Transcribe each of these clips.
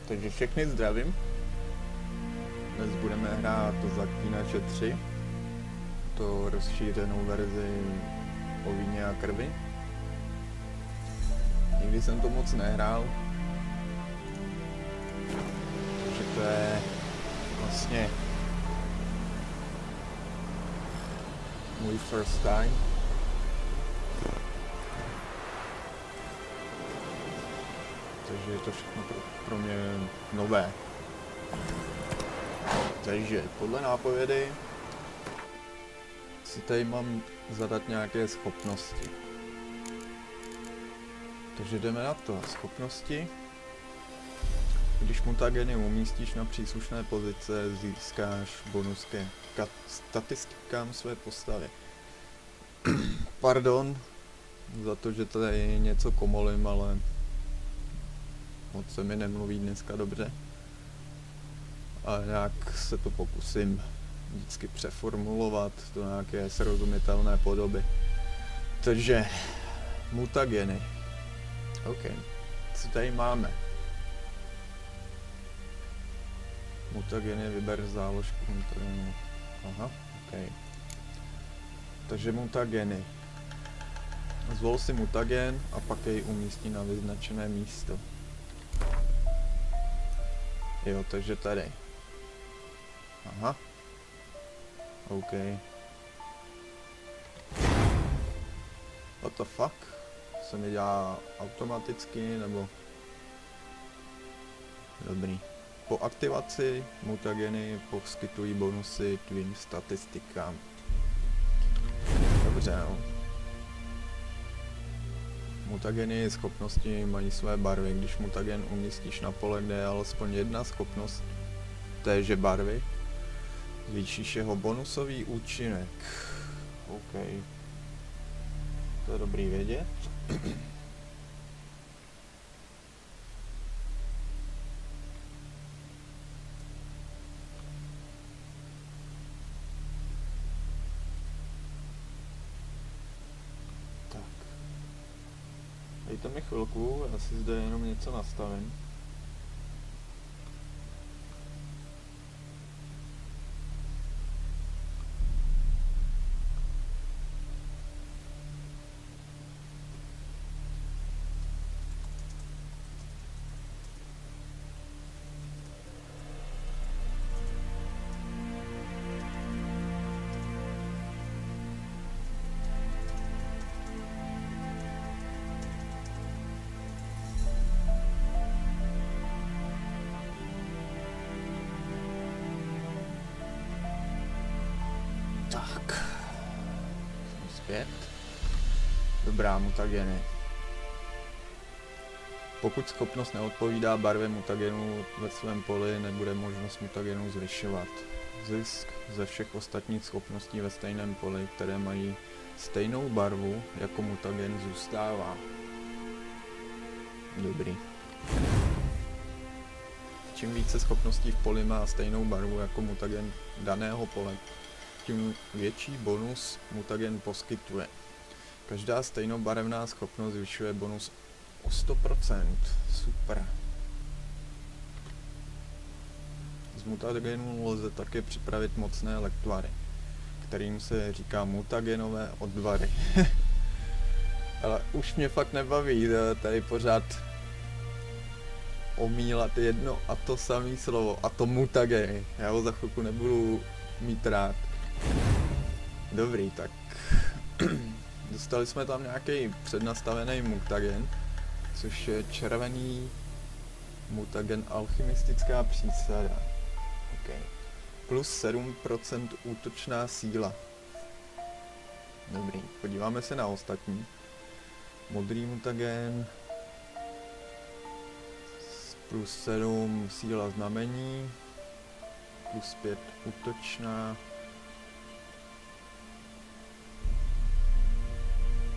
Takže všechny zdravím. Dnes budeme hrát Zaklínače 3. To rozšířenou verzi o víně a krvi. Nikdy jsem to moc nehrál. Takže to je vlastně můj first time. Takže je to všechno pro mě nové. Takže podle nápovědy si tady mám zadat nějaké schopnosti. Takže jdeme na to. Schopnosti. Když mutageny umístíš na příslušné pozice, získáš bonus ke statistikám své postavy. Pardon za to, že tady něco komolím, ale moc se mi nemluví dneska dobře. A nějak se to pokusím vždycky přeformulovat do nějaké srozumitelné podoby. Takže mutageny. OK. Co tady máme? Mutageny, vyber záložku mutagenů. Aha, OK. Takže mutageny. Zvol si mutagen a pak jej umístí na vyznačené místo. Jo, takže tady. Aha. OK. What the fuck? Se mi dělá automaticky, nebo... Dobrý. Po aktivaci mutageny poskytují bonusy tvým statistikám. Dobře, no. Mutageny schopnosti mají své barvy. Když mutagen umístíš na pole, kde je alespoň jedna schopnost téže barvy, zvýšíš jeho bonusový účinek. OK. To je dobrý vědět. Tak. Dejte mi chvilku, já si zde jenom něco nastavím. Tak, jsem zpět. Dobrá, mutageny. Pokud schopnost neodpovídá barvě mutagenů ve svém poli, nebude možnost mutagenů zvyšovat. Zisk ze všech ostatních schopností ve stejném poli, které mají stejnou barvu jako mutagen, zůstává. Dobrý. Čím více schopností v poli má stejnou barvu jako mutagen daného pole, tím větší bonus mutagen poskytuje. Každá stejnobarevná schopnost zvyšuje bonus o 100%. Super. Z mutagenů lze také připravit mocné lektvary, kterým se říká mutagenové odvary. Ale už mě fakt nebaví tady pořád omílat jedno a to samé slovo, a to mutageny. Já ho za chvilku nebudu mít rád. Dobrý, tak dostali jsme tam nějaký přednastavený mutagen, což je červený mutagen alchymistická přísada. Okay. Plus 7% útočná síla. Dobrý, podíváme se na ostatní. Modrý mutagen plus 7 síla znamení, plus 5 útočná.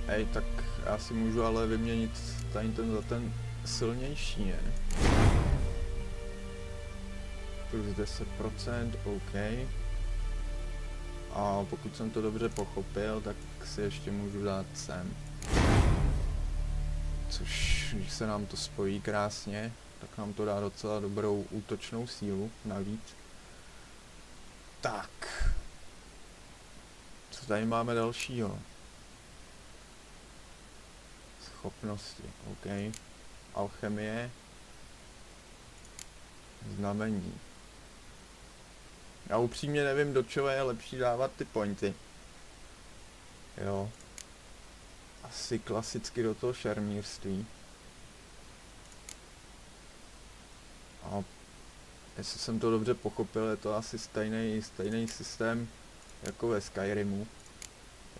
Hej, tak já si můžu ale vyměnit tady ten za ten silnější, ne? Plus 10%, OK. A pokud jsem to dobře pochopil, tak si ještě můžu dát sem. Což se nám to spojí krásně. tak nám to dá docela dobrou útočnou sílu navíc. Tak. Co tady máme dalšího? Schopnosti, OK. Alchemie. Znamení. Já upřímně nevím, do čeho je lepší dávat ty pointy. Jo. Asi klasicky do toho šermírství. A jestli jsem to dobře pochopil, je to asi stejný systém jako ve Skyrimu.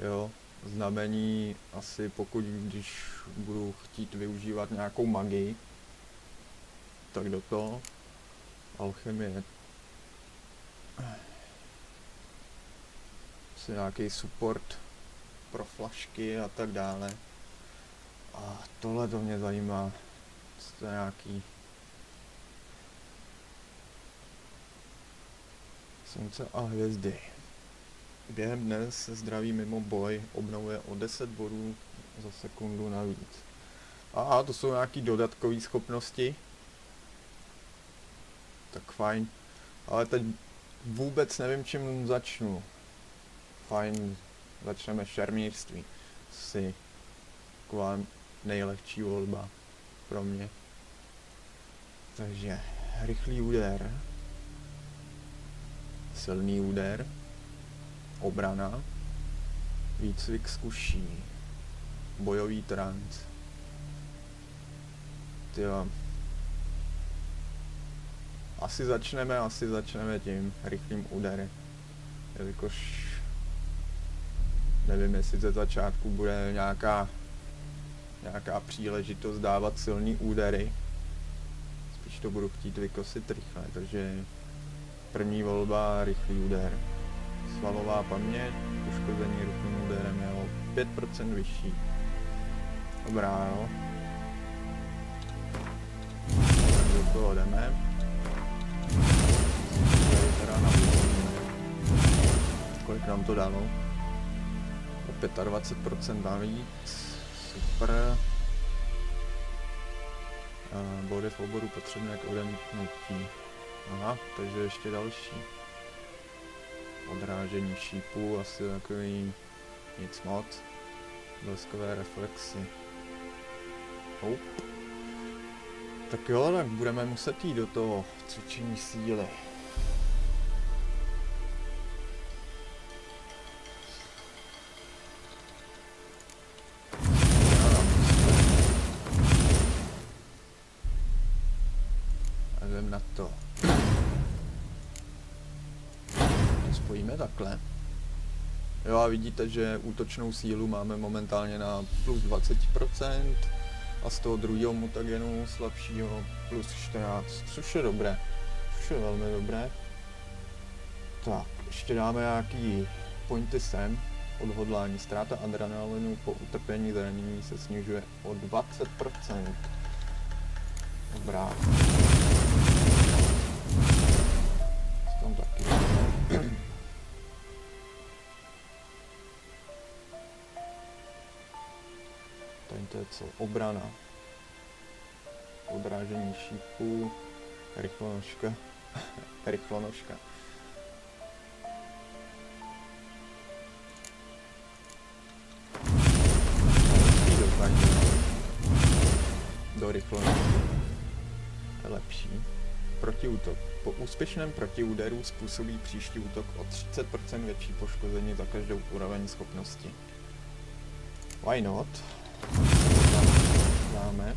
Jo. Znamení asi pokud, když budu chtít využívat nějakou magii, tak do toho. Alchemie. Asi nějaký support pro flašky a tak dále. A tohle to mě zajímá. Co to je nějaký slunce a hvězdy. Během dne se zdraví mimo boj obnovuje o 10 bodů za sekundu navíc. A to jsou nějaký dodatkové schopnosti. Tak fajn. Ale teď vůbec nevím, čím začnu. Fajn, začneme šermířství. Asi taková nejlehčí volba pro mě. Takže rychlý úder. Silný úder. Obrana. Výcvik z kuší. Bojový trans. Tyjo. Asi začneme tím rychlým úderem. Jelikož nevím, jestli ze začátku bude nějaká příležitost dávat silný údery. Spíš to budu chtít vykosit rychle, takže první volba rychlý úder. Svalová paměť, poškození rychlým úderem je o 5% vyšší. Dobrá, jo. Tak do toho jdeme. Kolik nám to dalo? O 25% navíc. Super. Body v oboru potřebné k odemítnutí. Aha, takže ještě další. Odrážení šípů, asi takový nic moc. Bleskové reflexy. Tak jo, tak budeme muset jít do toho cvičení síly. A jdem na to. To spojíme takhle. Jo a vidíte, že útočnou sílu máme momentálně na plus 20%. A z toho druhého mutagenu slabšího plus 14, což je dobré, což je velmi dobré. Tak, ještě dáme nějaký pointy sem. Odhodlání, ztráta adrenalinu po utrpení zranění se snižuje o 20%. Dobrá. Tam taky dáme. Tady to je co? Obrana. Odrážení šípů. Rychlonožka. Rychlonožka. Do rychlonožky. To je lepší. Protiútok. Po úspěšném protiúderu způsobí příští útok o 30% větší poškození za každou úroveň schopnosti. Why not? Dáme.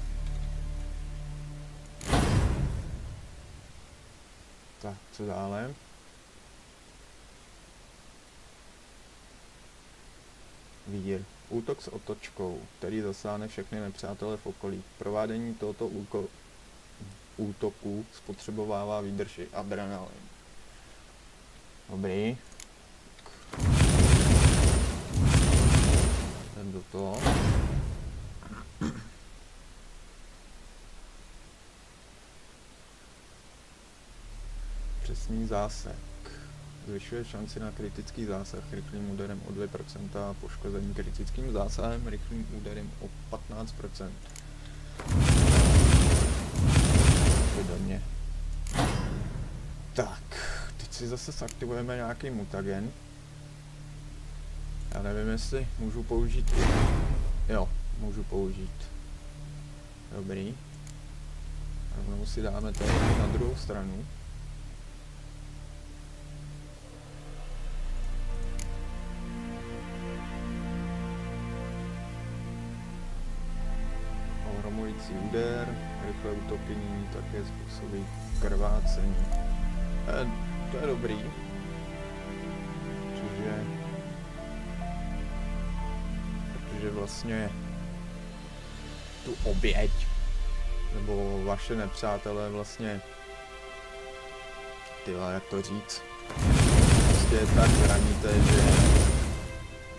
Tak, co dále? Vír. Útok s otočkou, který zasáhne všechny nepřátele v okolí. Provádění tohoto útoku spotřebovává výdrž i adrenalin. Dobrý. Jdem do toho. Přesný zásek. Zvyšuje šanci na kritický zásah rychlým úderem o 2% a poškození kritickým zásahem rychlým úderem o 15%. Výborně. Tak, teď si zase zaktivujeme nějaký mutagen. Já nevím, jestli můžu použít. Jo, můžu použít. Dobrý. Rovnou si dáme tady na druhou stranu. Ohromující úder, rychlé utopiení, také způsobí krvácení. To je dobrý. Protože vlastně tu oběť, nebo vaše nepřátelé vlastně, jak to říct, prostě tak zraníte, že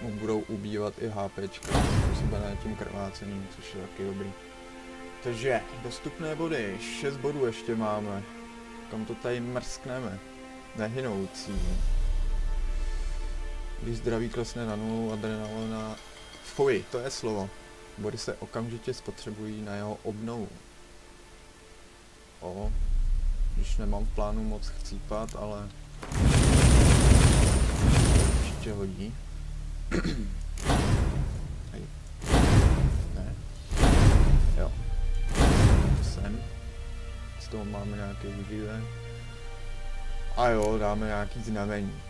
mu budou ubývat i HPčka, způsobené tím krvácením, což je taky dobrý. Takže dostupné body, 6 bodů ještě máme. Kam to tady mrskneme? Nehynoucí. Když zdraví klesne na nulu, adrenalina... Fuj, to je slovo. Body se okamžitě spotřebují na jeho obnovu. Když nemám v plánu moc chcípat, ale... Určitě hodí. Hej. Ne. Jo. Sem. Z toho máme nějaký vývoj. A jo, dáme nějaký znamení.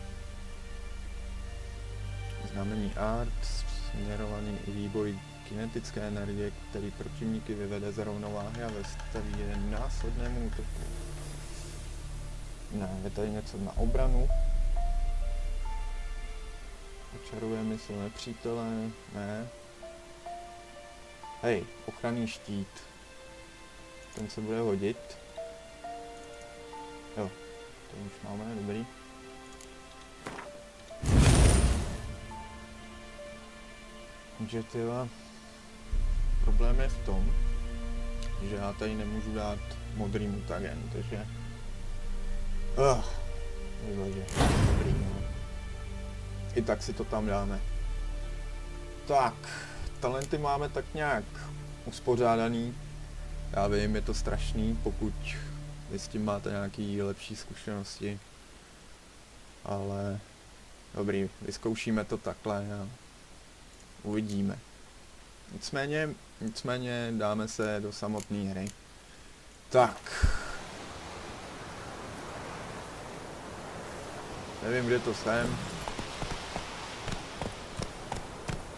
Znamení art, směrovaný výboj kinetické energie, který protivníky vyvede z rovnováhy a vystaví je následnému útoku. Ne, je tady něco na obranu. Očaruje mysl nepřítele, ne. Hej, ochranný štít. Ten se bude hodit. Jo, to už máme, dobrý. Takže tyhle, problém je v tom, že já tady nemůžu dát modrý mutagen, takže... Bože, dobrý, no. I tak si to tam dáme. Tak, talenty máme tak nějak uspořádaný. Já vím, je to strašný, pokud vy s tím máte nějaký lepší zkušenosti. Ale dobrý, vyzkoušíme to takhle a uvidíme. Nicméně dáme se do samotné hry. Tak. Nevím, kde to jsem.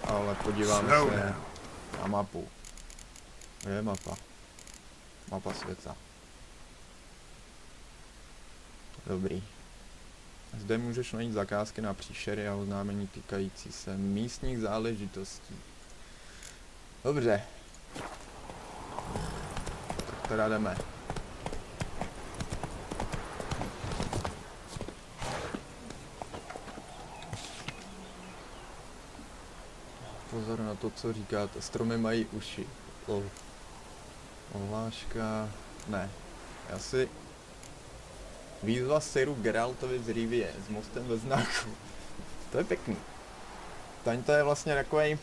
Ale podíváme se na mapu. Kde je mapa? Mapa světa. Dobrý. Zde můžeš najít zakázky na příšery a oznámení týkající se místních záležitostí. Dobře. Tak teda jdeme. Pozor na to, co říkáte. Stromy mají uši. Ohláška... Ne. Já si... Výzva Siru Geraltovi z Rivie s mostem ve znaku. To je pěkný. Taň to je vlastně takovej,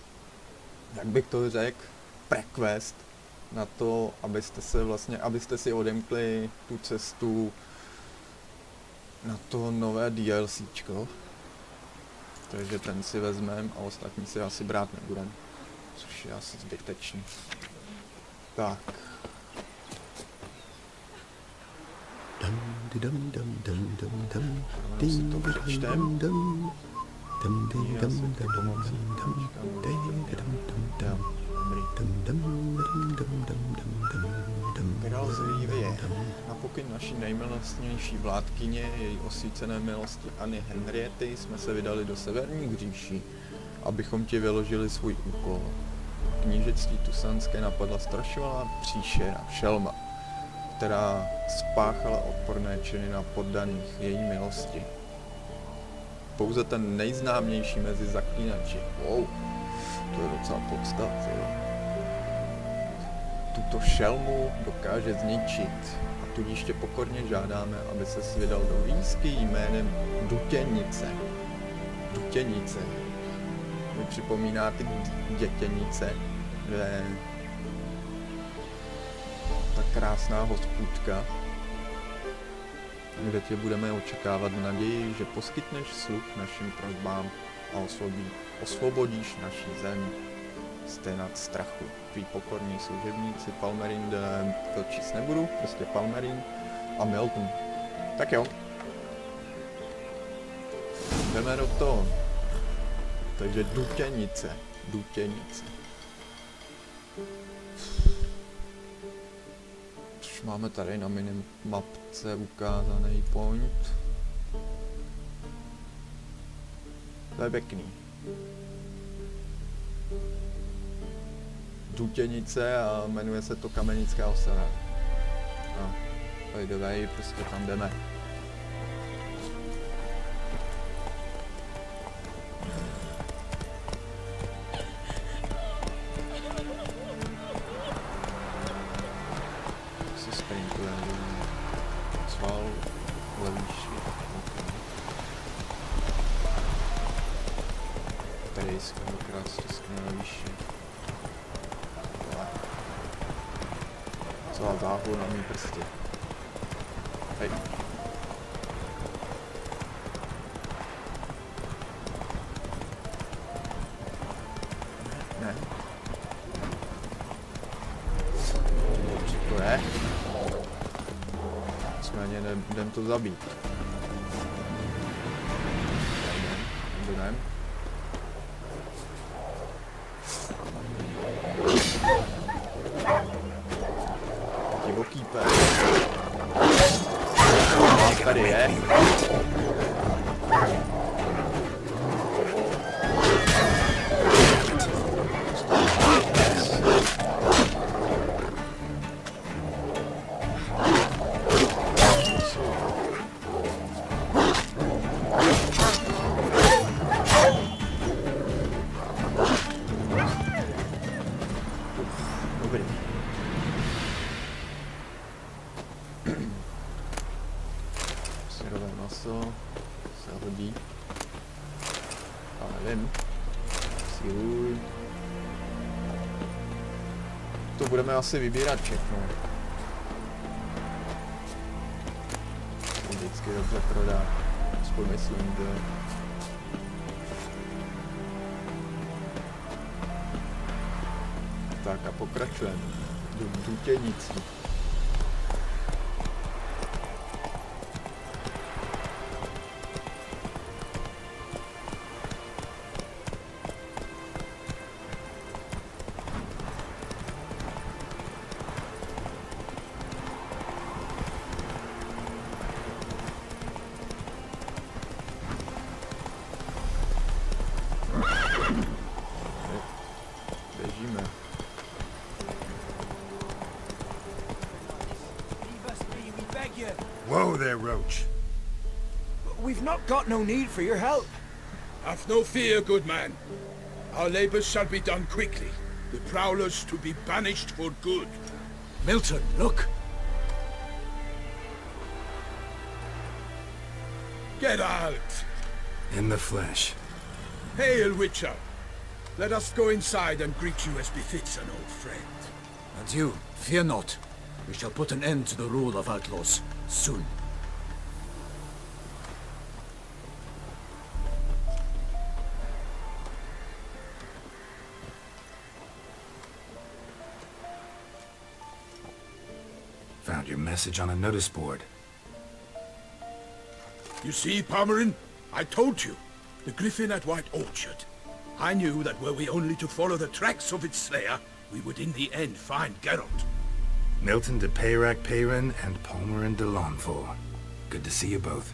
jak bych to řekl, prequest na to, abyste si odemkli tu cestu na to nové DLCčko. Takže ten si vezmem a ostatní si asi brát nebudem. Což je asi zbytečný. Tak. Si to přečtem. Geralt z Rivie. Na pokyn naší nejmilostnější vládkyně, její osvícené milosti Anny Henriety, jsme se vydali do severních říší, abychom ti vyložili svůj úkol. V knížectví Tusanské napadla strašidelná příšera, šelma, která spáchala odporné činy na poddaných její milosti. Pouze ten nejznámější mezi zaklínači. Wow, to je docela podstatné. Tuto šelmu dokáže zničit a tudíž tě pokorně žádáme, aby se vydal do výzky jménem Dutěnice. Dutěnice. Mi připomíná ty dětěnice, že tak krásná hospůdka, kde tě budeme očekávat v naději, že poskytneš sluch našim prosbám a osvobodíš naši zem z ténat strachu. Tví pokorní služebníci Palmerin, to číst nebudu, prostě Palmerin a Milton. Tak jo. Jdeme do toho. Takže Dutěnice. Už máme tady na minimapce ukázaný point. To je pěkný. Dutěnice a jmenuje se to Kamenická osada. No, by the way, prostě tam jdeme. Celá záhu na mý prstě. Hej. Ne. Dobře to je. Nicméně jdem to zabít. Jdem. Divoký pes. Tady je. Dobrý. Syrové maso se hodí. Ale nevím. Siluj. To budeme asi vybírat všechno. To vždycky dobře prodá. Aspoň myslím, že... Tak a pokračujeme. Do Dutěnicí. Běžíme. Whoa there, Roach. We've not got no need for your help. Have no fear, good man. Our labors shall be done quickly. The prowlers to be banished for good. Milton, look! Get out! In the flesh. Hail, Witcher. Let us go inside and greet you as befits an old friend. And you, fear not. We shall put an end to the rule of outlaws, soon. Found your message on a notice board. You see, Palmerin? I told you. The griffin at White Orchard. I knew that were we only to follow the tracks of its slayer, we would in the end find Geralt. Milton de Peyrac Peyrin and Palmerin de Lawnful. Good to see you both.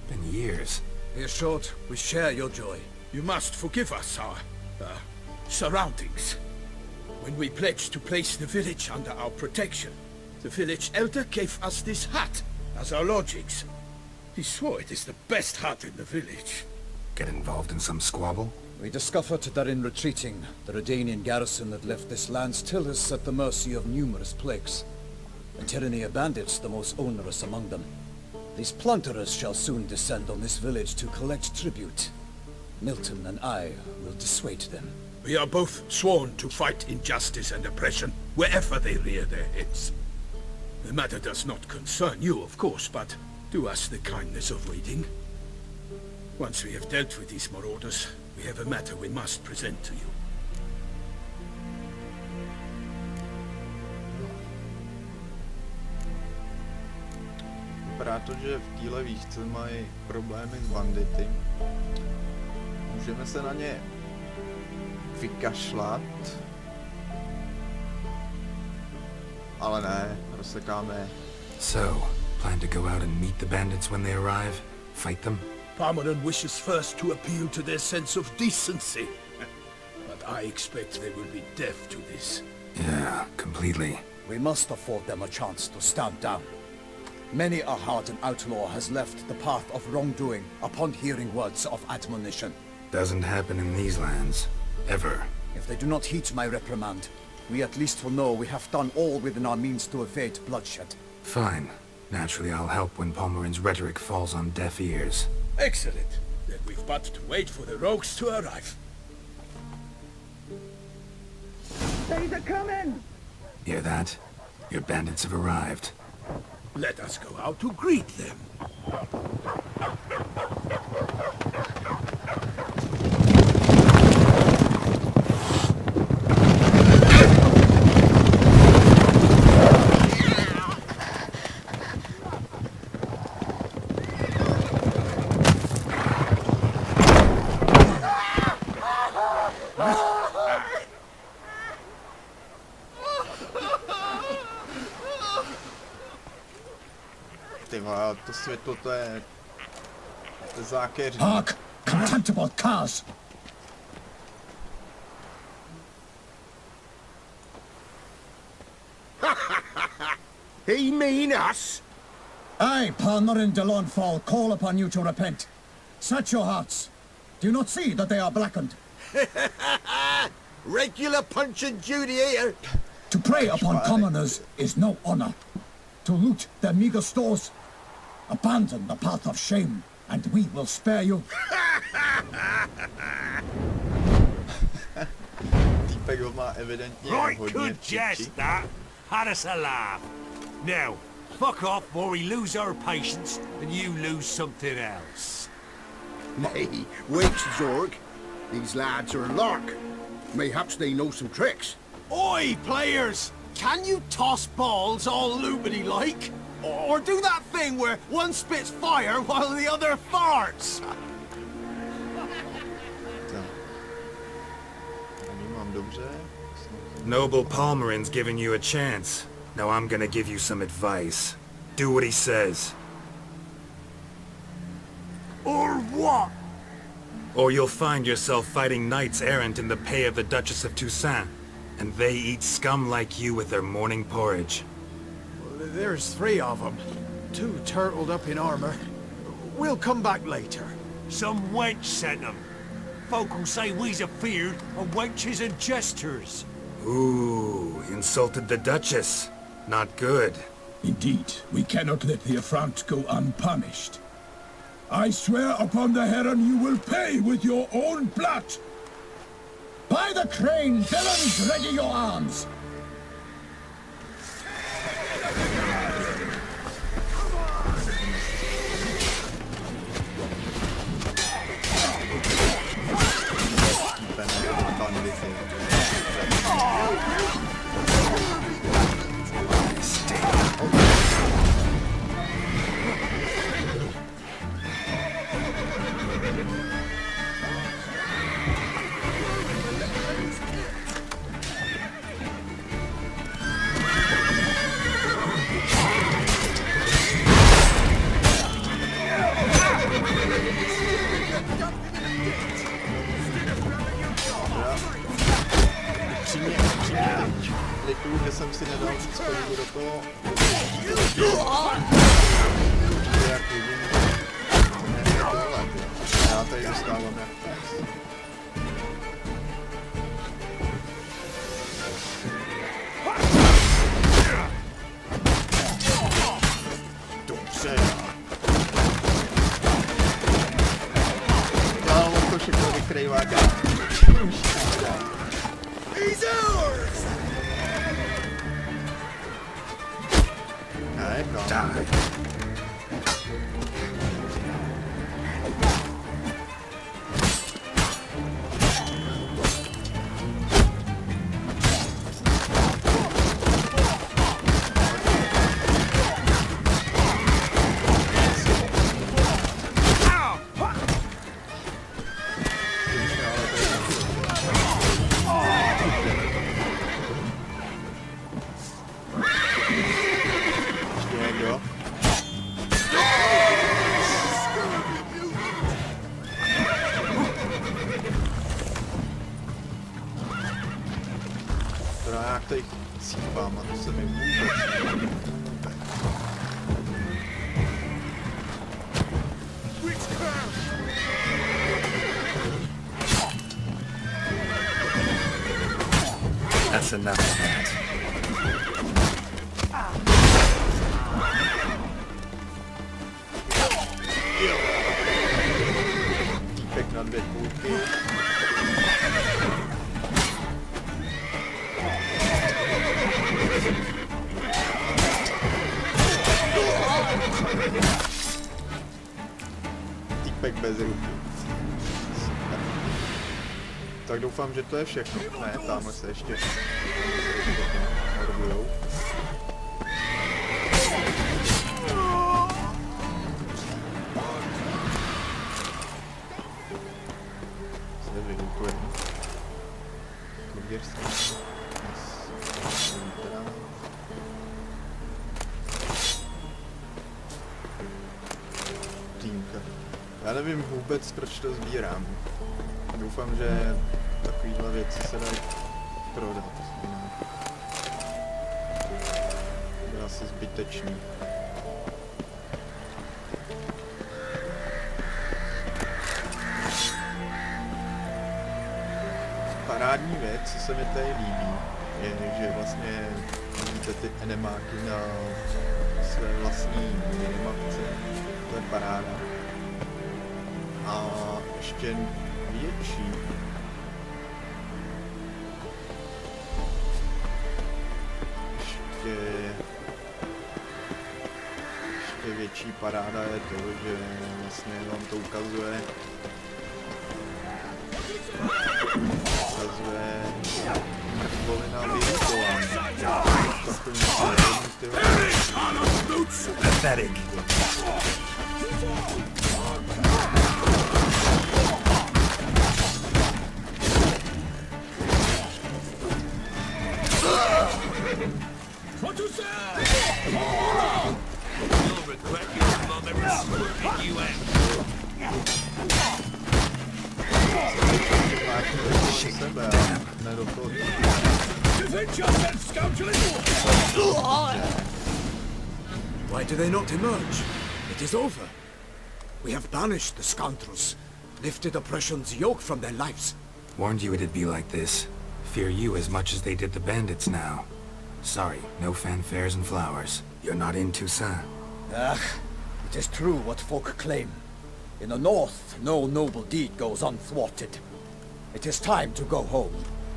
Been years. Be assured, we share your joy. You must forgive us our, surroundings. When we pledged to place the village under our protection, the village elder gave us this hut as our lodgings. He swore it is the best hut in the village. Get involved in some squabble? We discovered that in retreating, the Redanian garrison that left this land still is at the mercy of numerous plagues, and tyranny of bandits the most onerous among them. These plunderers shall soon descend on this village to collect tribute. Milton and I will dissuade them. We are both sworn to fight injustice and oppression wherever they rear their heads. The matter does not concern you, of course, but do us the kindness of waiting. Once we have dealt with these marauders, we have a matter we must present to you. Vypadá to, že v téhle výšce mají problémy s bandity. Můžeme se na ně vykašlat. Ale ne, rozsekáme. So, plan to go out and meet the bandits when they arrive? Fight them? Parmelan wishes first to appeal to their sense of decency. But I expect they will be deaf to this. Yeah, completely. We must afford them a chance to stand down. Many a hardened outlaw has left the path of wrongdoing upon hearing words of admonition. Doesn't happen in these lands. Ever. If they do not heed my reprimand, we at least will know we have done all within our means to evade bloodshed. Fine. Naturally, I'll help when Pomeran's rhetoric falls on deaf ears. Excellent. Then we've but to wait for the rogues to arrive. They're coming! Hear that? Your bandits have arrived. Let us go out to greet them. Ty vole, to světlo, to je zákeřný. Hark! Contemptible curs! He mean us? I, Parmeran de Launfal, call upon you to repent. Set your hearts. Do you not see that they are blackened? Regular punch and duty here. To prey upon commoners is no honor. To loot their meager stores, abandon the path of shame, and we will spare you. Týpek ho má evidentně Right, hodně good v piči. jest that. Had us a laugh. Now, fuck off or we lose our patience and you lose something else. Nay, wait, Zorg. These lads are lark. Mayhaps they know some tricks. Oi, players! Can you toss balls all loopity like? Or do that thing where one spits fire while the other farts? Vnímám dobře. Noble Palmeran's giving you a chance. Now I'm gonna give you some advice. Do what he says, Or what? or you'll find yourself fighting knights errant in the pay of the Duchess of Toussaint, and they eat scum like you with their morning porridge. There's 3 of them. 2 turtled up in armor. We'll come back later. Some wench sent them. Folk will say we's afeard of wenches and jesters. Ooh, insulted the Duchess. Not good. Indeed, we cannot let the affront go unpunished. I swear upon the heron you will pay with your own blood. By the crane, villains, ready your arms! Upřímně teď lituju, že jsem si nedal víc pohybu do toho. Jak vidím, ne tohle, já tady dostávám jak pes. Dobře. Dál on to všechno vykrývá dál. He's ours! někam. Já tady cípám a to se mi vůbec That's enough of that. týpek na 2 kulky. Týpek bez ruky. Tak doufám, že to je všechno. Ne, tamhle se ještě hordujou. Se vyhukujeme. Kurděrský. Týmka. Já nevím vůbec, proč to sbírám. Doufám, že takovýhle věci se dají prodat. To je asi zbytečný. Parádní věc, co se mi tady líbí, je, že vlastně vidíte ty enemáky na své vlastní minimapce. To je paráda. A ještě větší. Ještě větší paráda je to, že vlastně vám to ukazuje mrtvoly na vyhukování. Pathetic. What to say? You'll regret your mother smoking you Defend yourself, scoundrel! Why do they not emerge? It is over. We have banished the scoundrels, lifted oppression's yoke from their lives. Warned you it'd be like this. Fear you as much as they did the bandits now. Sorry, no fanfares and flowers. You're not in Toussaint. Ah, it is true what folk claim. In the north, no noble deed goes unthwarted. It is time to go home.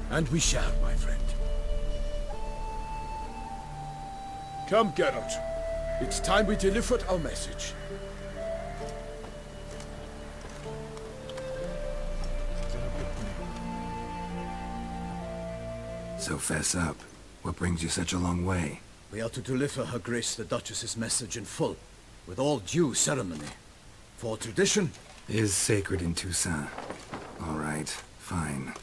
And we shall, my friend. Come, Geralt. It's time we delivered our message. So fess up. What brings you such a long way? We are to deliver Her Grace the Duchess's message in full, with all due ceremony. For tradition Is sacred in Toussaint. All right, fine.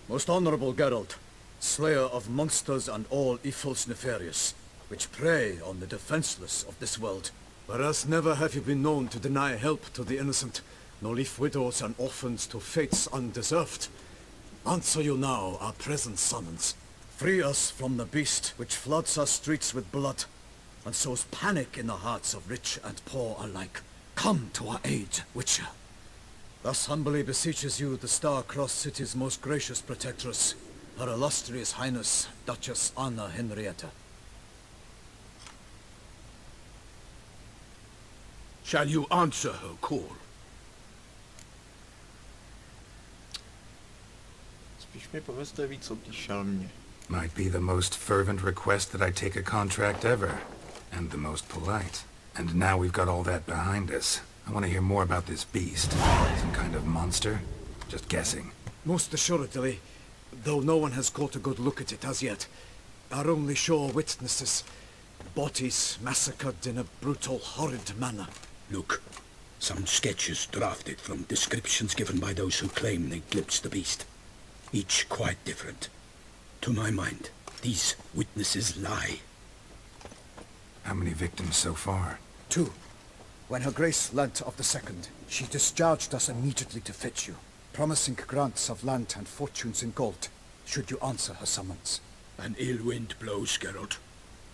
Most honorable Geralt, slayer of monsters and all evils nefarious, which prey on the defenseless of this world. Whereas never have you been known to deny help to the innocent, nor leave widows and orphans to fates undeserved. Answer you now our present summons. Free us from the beast which floods our streets with blood, and sows panic in the hearts of rich and poor alike. Come to our aid, Witcher. Thus humbly beseeches you the Star-Crossed City's most gracious protectress, Her Illustrious Highness, Duchess Anna Henrietta. Shall you answer her call? Spíš mi povězte víc o té šelmě. Might be the most fervent request that I take a contract ever. And the most polite. And now we've got all that behind us. I want to hear more about this beast. Some kind of monster? Just guessing. Most assuredly, though no one has caught a good look at it as yet. Our only sure witnesses. Bodies massacred in a brutal, horrid manner. Look, some sketches drafted from descriptions given by those who claim they glimpsed the beast. Each quite different. To my mind, these witnesses lie. How many victims so far? 2. When Her Grace learnt of the second, she discharged us immediately to fetch you, promising grants of land and fortunes in gold, should you answer her summons. An ill wind blows, Geralt.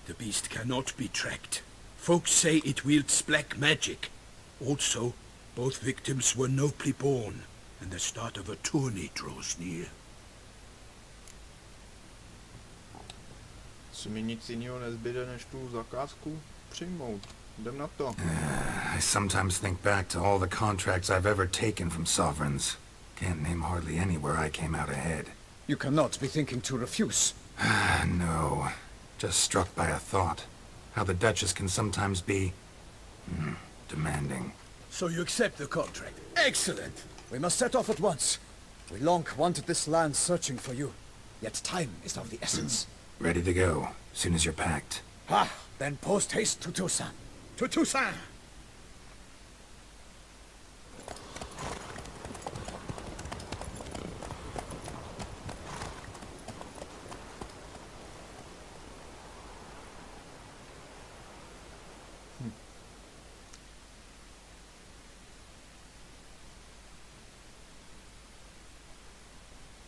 The beast cannot be tracked. Folks say it wields black magic. Also, both victims were nobly born, and the start of a tourney draws near. Co mi nic jiného nezbyde, než tu zakázku přijmout. Jdem na to. I sometimes think back to all the contracts I've ever taken from sovereigns. Can't name hardly any where I came out ahead. You cannot be thinking to refuse. No. Just struck by a thought. How the Duchess can sometimes be... demanding. So you accept the contract. Excellent! We must set off at once. We long wanted this land searching for you. Yet time is of the essence. Ready to go, soon as you're packed. Ha! Then post-haste to Toussaint. To Toussaint!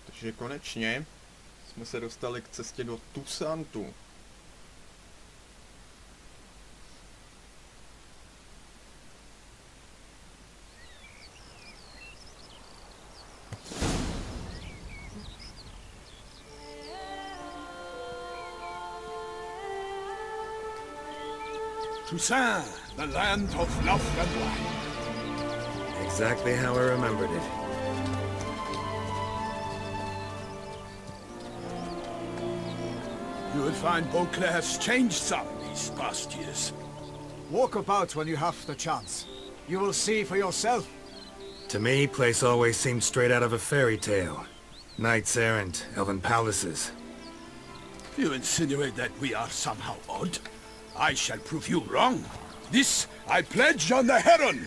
Takže konečně jsme se dostali k cestě do Toussaintu. Toussaint, the land of love and wine. Exactly how I remembered it. You will find Beauclair's changed some these past years. Walk about when you have the chance. You will see for yourself. To me, place always seemed straight out of a fairy tale. Knights errant, elven palaces. You insinuate that we are somehow odd? I shall prove you wrong. This I pledge on the Heron!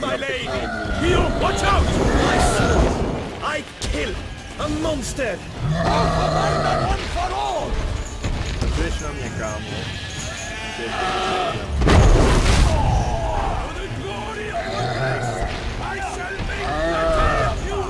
My lady! You, watch out! I kill a monster! One for all! Běž na mě, kámo. Běž. For the glory of the place, I shall make a of you!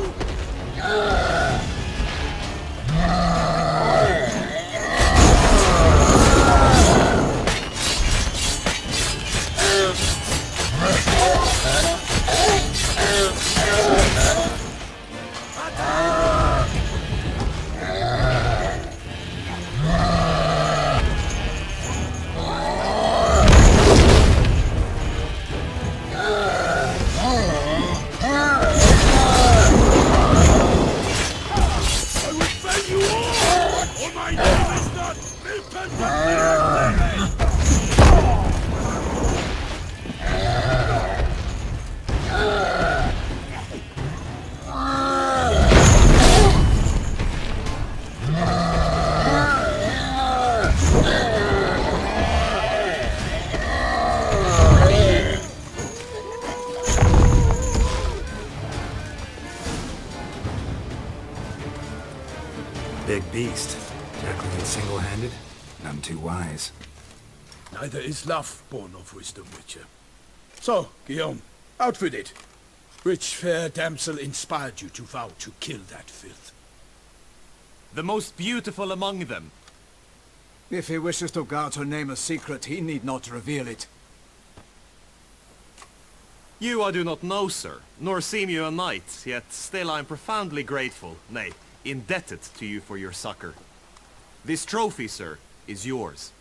big beast. Tackling it single-handed? None too wise. Neither is love born of wisdom, Witcher. So, Guillaume, out with it. Which fair damsel inspired you to vow to kill that filth? The most beautiful among them. If he wishes to guard her name a secret, he need not reveal it. You I do not know, sir, nor seem you a knight, yet still I am profoundly grateful, nay, indebted to you for your succor. This trophy, sir, is yours.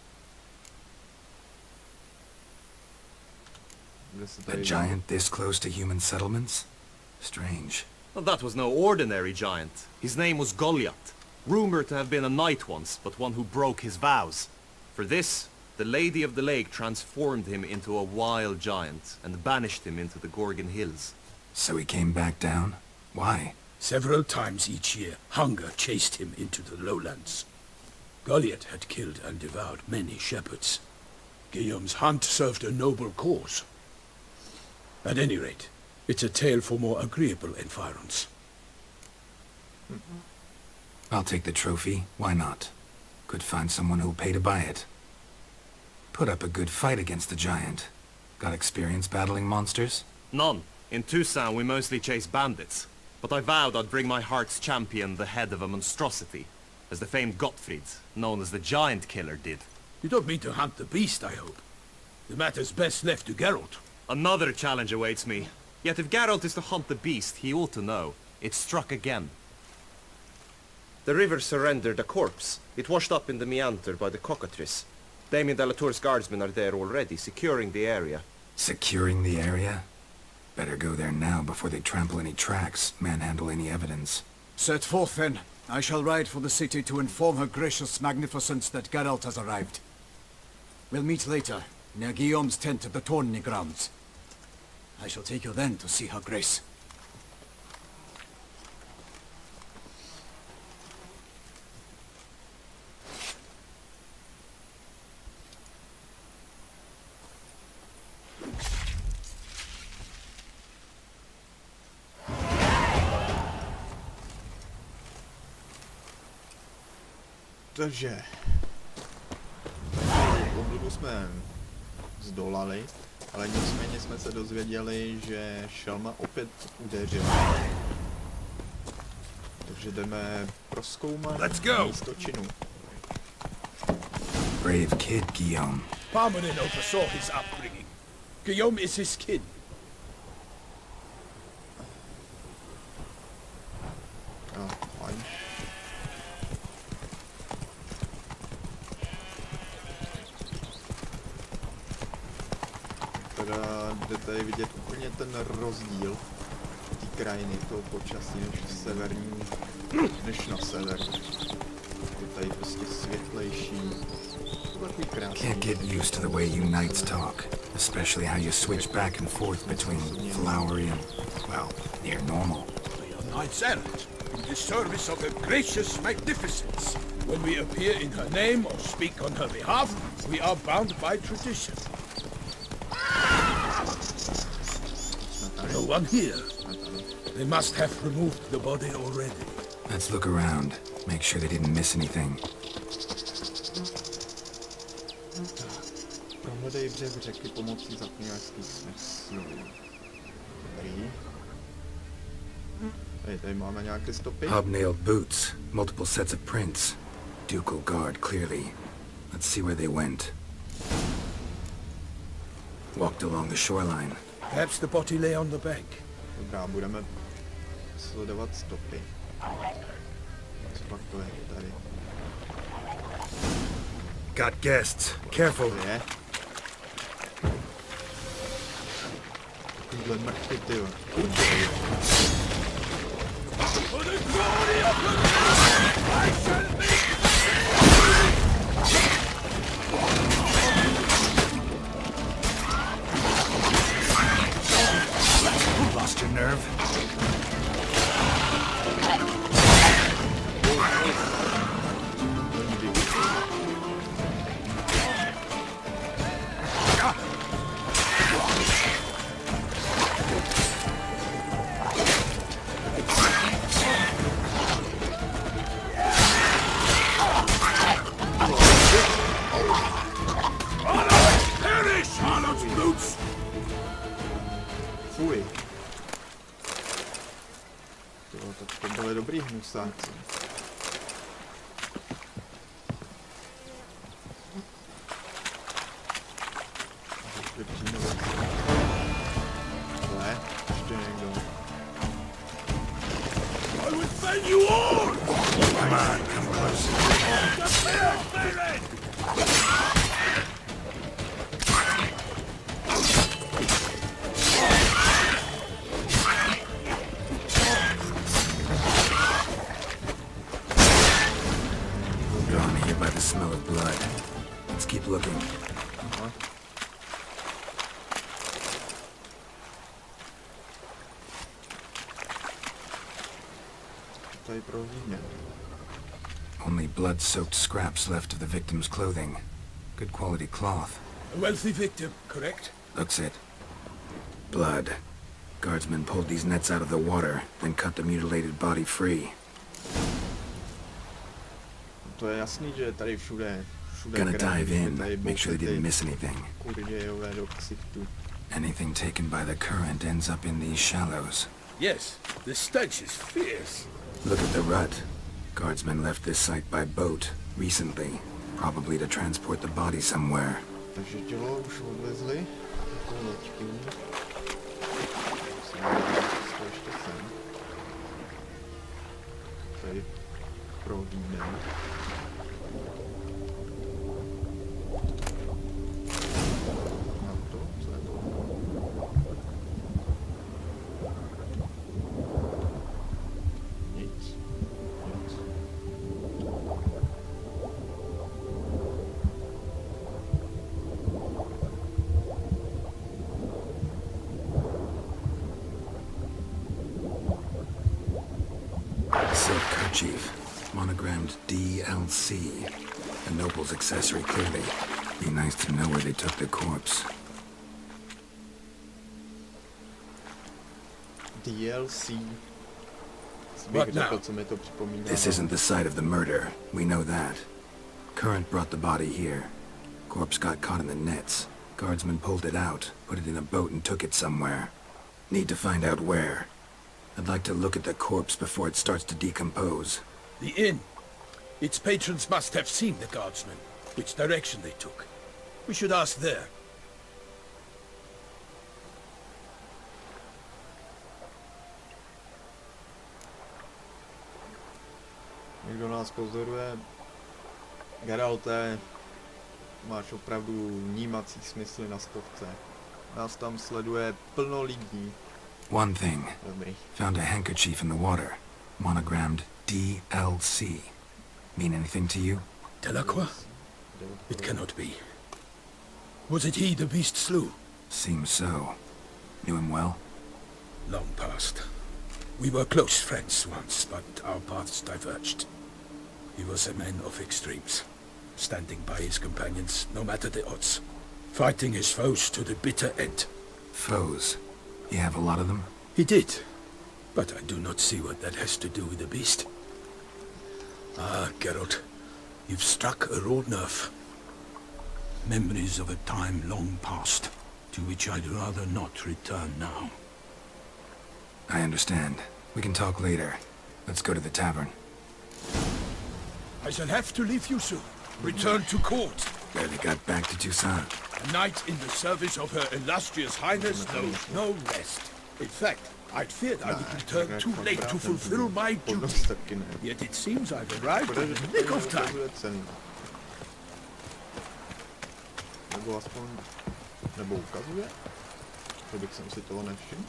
A giant this close to human settlements? Strange. Well, that was no ordinary giant. His name was Goliath, rumored to have been a knight once, but one who broke his vows. For this, the Lady of the Lake transformed him into a wild giant and banished him into the Gorgon Hills. So he came back down? Why? Several times each year, hunger chased him into the lowlands. Goliath had killed and devoured many shepherds. Guillaume's hunt served a noble cause. At any rate, it's a tale for more agreeable environs. I'll take the trophy. Why not? Could find someone who'll pay to buy it. Put up a good fight against the giant. Got experience battling monsters? None. In Toussaint we mostly chase bandits. But I vowed I'd bring my heart's champion the head of a monstrosity, as the famed Gottfried, known as the Giant Killer, did. You don't mean to hunt the beast, I hope. The matter's best left to Geralt. Another challenge awaits me. Yet if Geralt is to hunt the beast, he ought to know. It struck again. The river surrendered a corpse. It washed up in the meander by the cockatrice. Damien de la Tour's guardsmen are there already, securing the area. Securing the area? Better go there now before they trample any tracks, manhandle any evidence. Set forth then. I shall ride for the city to inform her gracious magnificence that Geralt has arrived. We'll meet later, near Guillaume's tent at the tourney grounds. I shall take you then to see her grace. Takže oblibu jsme zdolali, ale nicméně jsme se dozvěděli, že šelma opět udeřila. Takže jdeme prozkoumat místo činu. Brave kid, Guillaume. Parmanin oversaw his upbringing. Guillaume is his kin. Jo, fajn. Teda jde tady vidět úplně ten rozdíl té krajiny, toho počasí, než na severu. Je tady prostě světlejší. Takový krásný. Can't get used to the way you knights talk, especially how you switch back and forth between flowery and, well, near normal. We are knights errant, in the service of her gracious magnificence. When we appear in her name or speak on her behalf, we are bound by tradition. No one here. They must have removed the body already. Let's look around, make sure they didn't miss anything. Prohledej břeh řeky pomocí zaklínačských smyslů. Dobrý. Tady máme nějaké stopy. Hobnailed boots, multiple sets of prints. Ducal guard, clearly. Let's see where they went. Walked along the shoreline. Perhaps the body lay on the bank. Dobrá, budeme sledovat stopy. Co pak to je tady? Got guests. Careful. To je. Tyhle mrtky, tyjo. Lost your nerve? Jo, tak to byly dobrý hnusáci. Ještě přímo ale, ještě někdo. I would fail you all! Come on, come closer. Drawn here by the smell of blood. Let's keep looking. Aha. Tady pro víně. Only blood-soaked scraps left of the victim's clothing. Good quality cloth. A wealthy victim, correct? Looks it. Blood. Guardsmen pulled these nets out of the water, then cut the mutilated body free. To je jasný, že tady všude Gonna krev, dive in, tady make sure they bouchy didn't miss anything. kurdějové do ksichtu. Anything taken by the current ends up in these shallows. Yes, the stench is fierce. Look at the rut. Guardsmen left this site by boat recently, probably to transport the body somewhere. Takže tělo už odvezli. Jako loďky. Ještě sem. Tady prohlídneme. Na to, co je to? Nic. Nic. Silk kerchief, monogrammed DLC. A noble's accessory, clearly. Be nice to know where they took the corpse. DLC. What now? Co mi to připomíná. This isn't the site of the murder. We know that. Current brought the body here. Corpse got caught in the nets. Guardsmen pulled it out, put it in a boat and took it somewhere. Need to find out where. I'd like to look at the corpse before it starts to decompose. The inn. Its patrons must have seen the guardsmen, which direction they took. We should ask there. Někdo nás pozoruje. Geralte, máš opravdu vnímací smysly na stovce. Nás tam sleduje plno lidí. One thing. Dobrý. Found a handkerchief in the water. Monogrammed DLC. Mean anything to you? Delacroix? It cannot be. Was it he the beast slew? Seems so. Knew him well? Long past. We were close friends once, but our paths diverged. He was a man of extremes, standing by his companions no matter the odds, fighting his foes to the bitter end. Foes. You have a lot of them? He did, but I do not see what that has to do with the beast. Ah, Geralt, you've struck a raw nerve. Memories of a time long past, to which I'd rather not return now. I understand. We can talk later. Let's go to the tavern. I shall have to leave you soon. Return to court. Barely got back to Toussaint. A knight in the service of Her Illustrious Highness knows no rest. In fact, I'd feared I would return too late to fulfill my duty. Yet it seems I've arrived in the nick of time. Nebo aspoň... Nebo ukazuje? Že bych jsem si toho nevšiml.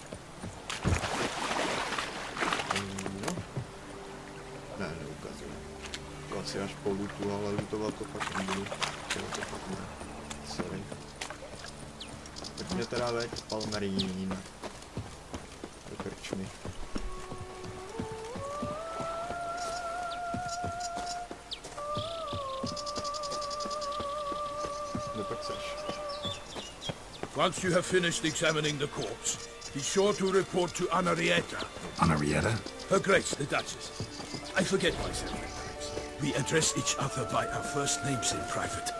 No. Ne, neukazuje. To asi až po lutu, ale lutovat to fakt nebudu. To fakt ne. Sorry. Tak mě teda veď Palmerín. Do krčmy. Kde pak seš? Once you have finished examining the corpse, be sure to report to Anarietta. Anarietta? Her Grace, the Duchess. I forget myself at times. We address each other by our first names in private.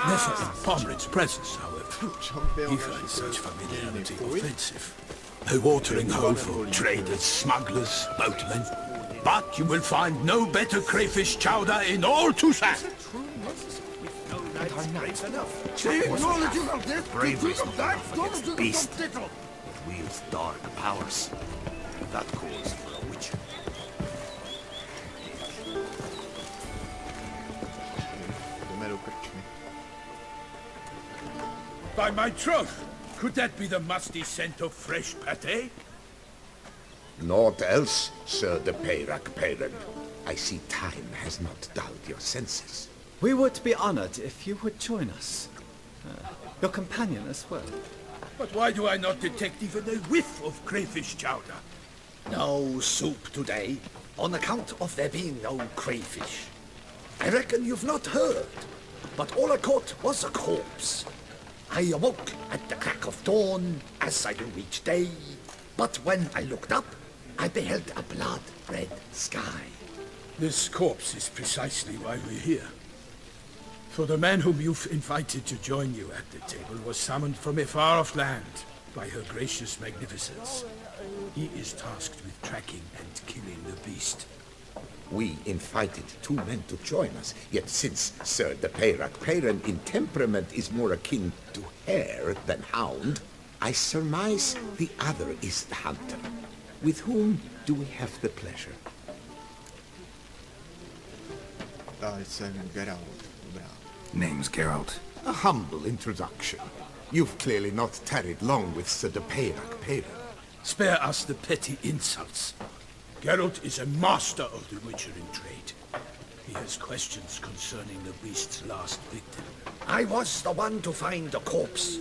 Never in Pomred's presence, however. He finds such familiarity offensive. A watering hole for traders, smugglers, boatmen. But you will find no better crayfish chowder in all Tucson. Beast wields dark powers. That calls for a witcher. Jdeme do krčmy. By my troth, could that be the musty scent of fresh pate? Naught else, Sir de Peyrac. I see time has not dulled your senses. We would be honored if you would join us. Your companion as well. But why do I not detect even a whiff of crayfish chowder? No soup today, on account of there being no crayfish. I reckon you've not heard, but all I caught was a corpse. I awoke at the crack of dawn, as I do each day, but when I looked up, I beheld a blood-red sky. This corpse is precisely why we're here. For the man whom you've invited to join you at the table was summoned from a far-off land by her gracious magnificence. He is tasked with tracking and killing the beast. We invited two men to join us, yet since Sir de Peyrac in temperament is more akin to hare than hound, I surmise the other is the hunter. With whom do we have the pleasure? Jsem Geralt. Dobrá. Name's Geralt. A humble introduction. You've clearly not tarried long with Sir de Peyrac. Spare us the petty insults. Geralt is a master of the witchering trade. He has questions concerning the beast's last victim. I was the one to find the corpse.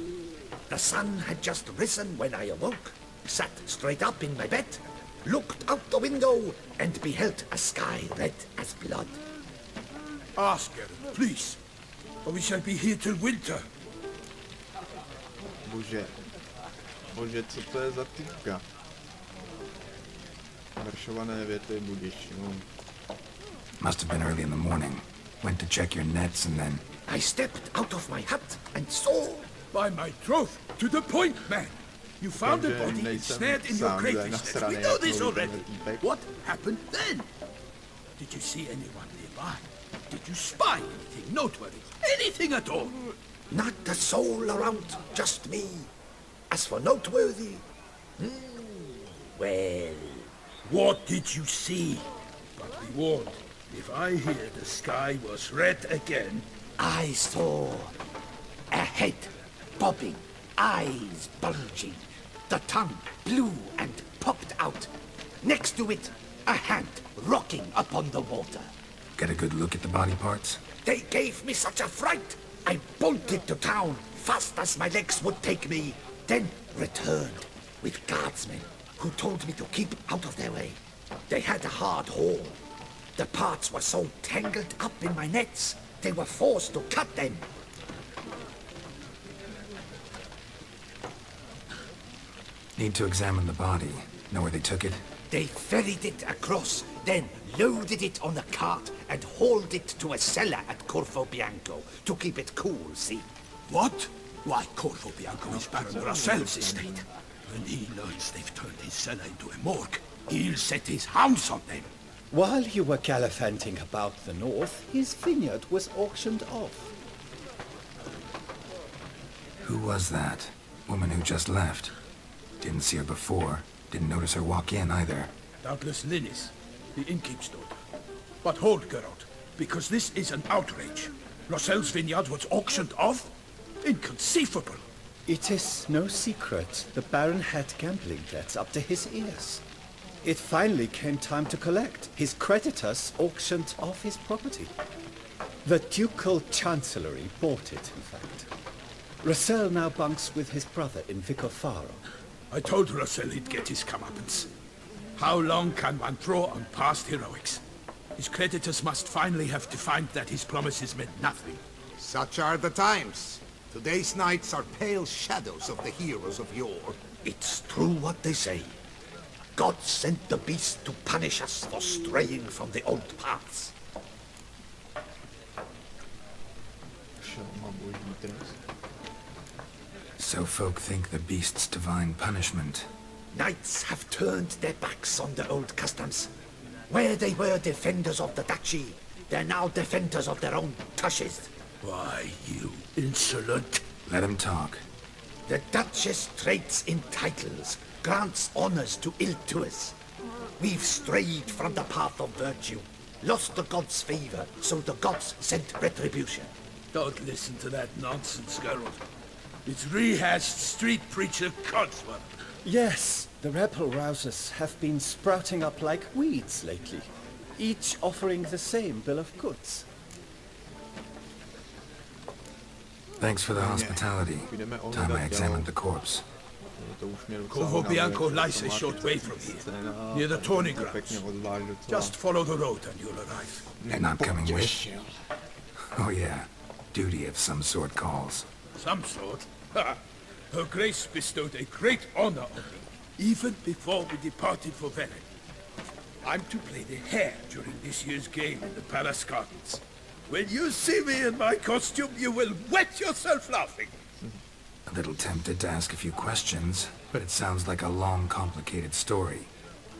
The sun had just risen when I awoke, sat straight up in my bed, looked out the window, and beheld a sky red as blood. Ask Geralt, please, or we shall be here till winter. Bože, co to je za typka? Veršované věty budiš, no. Must have been early in the morning. Went to check your nets and then... I stepped out of my hut and saw... By my troth, to the point, man! You found a body ensnared in your crayfish net. We know this already. What happened then? Did you see anyone nearby? Did you spy anything noteworthy? Anything at all? Not a soul around, just me. As for noteworthy... well... What did you see? But be warned, if I hear the sky was red again... I saw a head bobbing, eyes bulging, the tongue blue and popped out. Next to it, a hand rocking upon the water. Get a good look at the body parts? They gave me such a fright, I bolted to town fast as my legs would take me, then returned with guardsmen who told me to keep out of their way. They had a hard haul. The parts were so tangled up in my nets, they were forced to cut them. Need to examine the body. Know where they took it? They ferried it across, then loaded it on a cart and hauled it to a cellar at Corvo Bianco to keep it cool, see? What? Why, Corvo Bianco is Baron Rossel's estate. When he learns they've turned his cellar into a morgue, he'll set his hounds on them. While you were gallivanting about the north, his vineyard was auctioned off. Who was that? Woman who just left. Didn't see her before. Didn't notice her walk in either. Doubtless Linnis, the innkeep's daughter. But hold, Geralt, because this is an outrage. Rossel's vineyard was auctioned off? Inconceivable. It is no secret the Baron had gambling debts up to his ears. It finally came time to collect. His creditors auctioned off his property. The ducal chancellery bought it, in fact. Rossel now bunks with his brother in Vicofaro. I told Rossel he'd get his comeuppance. How long can one draw on past heroics? His creditors must finally have defined that his promises meant nothing. Such are the times. Today's knights are pale shadows of the heroes of yore. It's true what they say. God sent the beast to punish us for straying from the old paths. So folk think the beast's divine punishment. Knights have turned their backs on the old customs. Where they were defenders of the duchy, they're now defenders of their own tushes. Why, you insolent... Let him talk. The Duchess trades in titles, grants honors to ill-doers. We've strayed from the path of virtue, lost the gods' favor, so the gods sent retribution. Don't listen to that nonsense, Geralt. It's rehashed street preacher codswallop. Yes, the rebel rousers have been sprouting up like weeds lately, each offering the same bill of goods. Thanks for the hospitality. Time I examined the corpse. Corvo Bianco lies a short way from here, near the tourney grounds. Just follow the road and you'll arrive. You're not coming with? Oh yeah, duty of some sort calls. Some sort? Ha! Her Grace bestowed a great honor on me, even before we departed for Velen. I'm to play the hare during this year's game in the Palace Gardens. When you see me in my costume, you will wet yourself laughing. A little tempted to ask a few questions, but it sounds like a long, complicated story.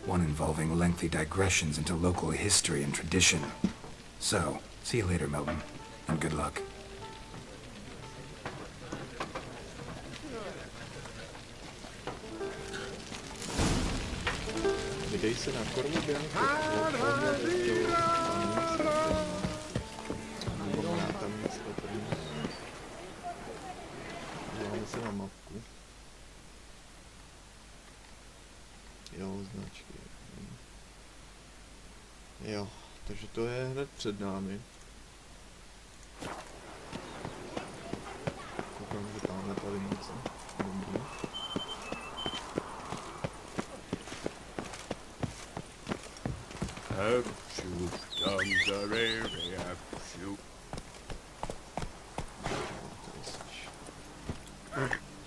One involving lengthy digressions into local history and tradition. So, see you later, Milton, and good luck. Vydej se na Corvo Bianco. Tam místo první. Děláme se na mapku. Jo, značky. Jo, takže to je hned před námi. Koukám, že tamhle tady něco. Dobrý.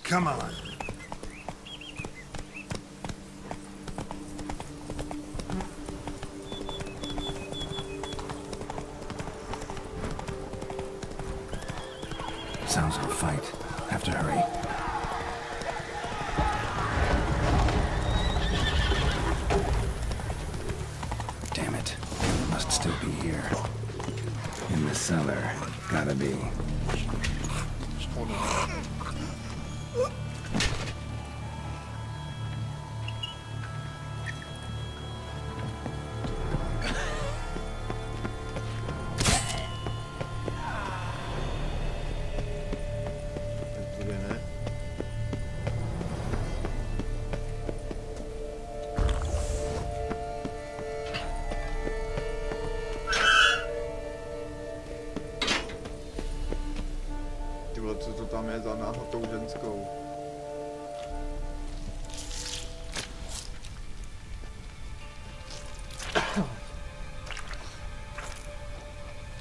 Come on. Sounds like a fight. Have to hurry. Damn it. Must still be here. In the cellar. Gotta be. Co to tam je za náhodou ženskou?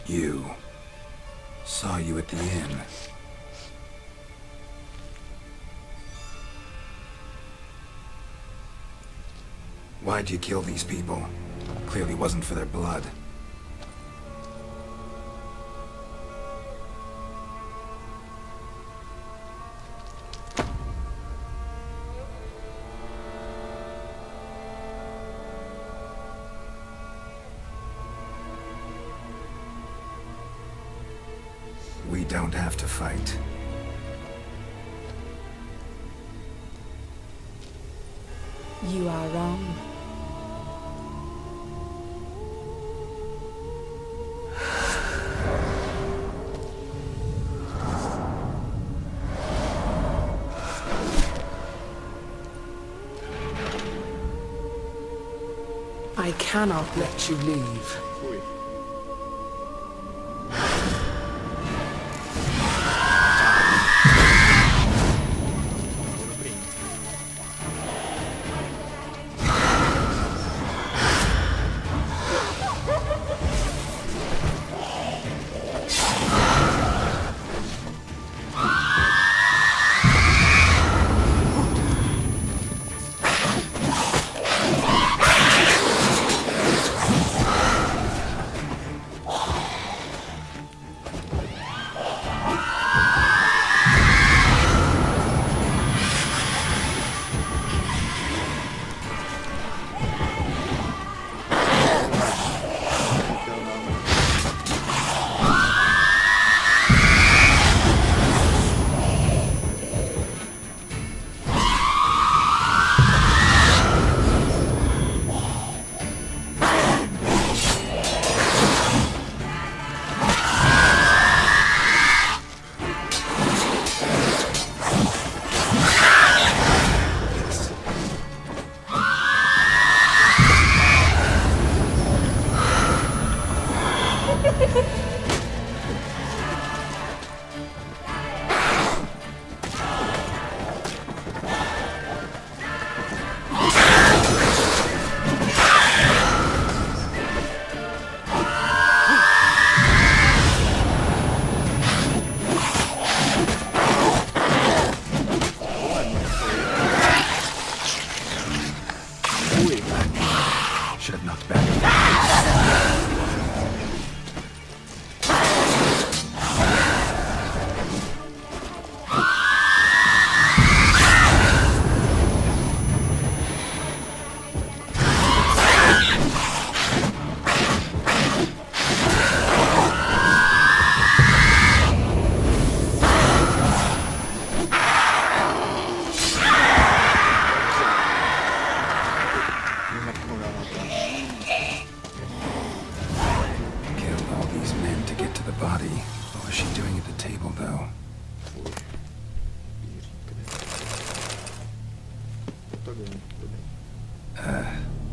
You. Saw you at the inn. Why'd you kill these people? Clearly wasn't for their blood. We don't have to fight. You are wrong. I cannot let you leave.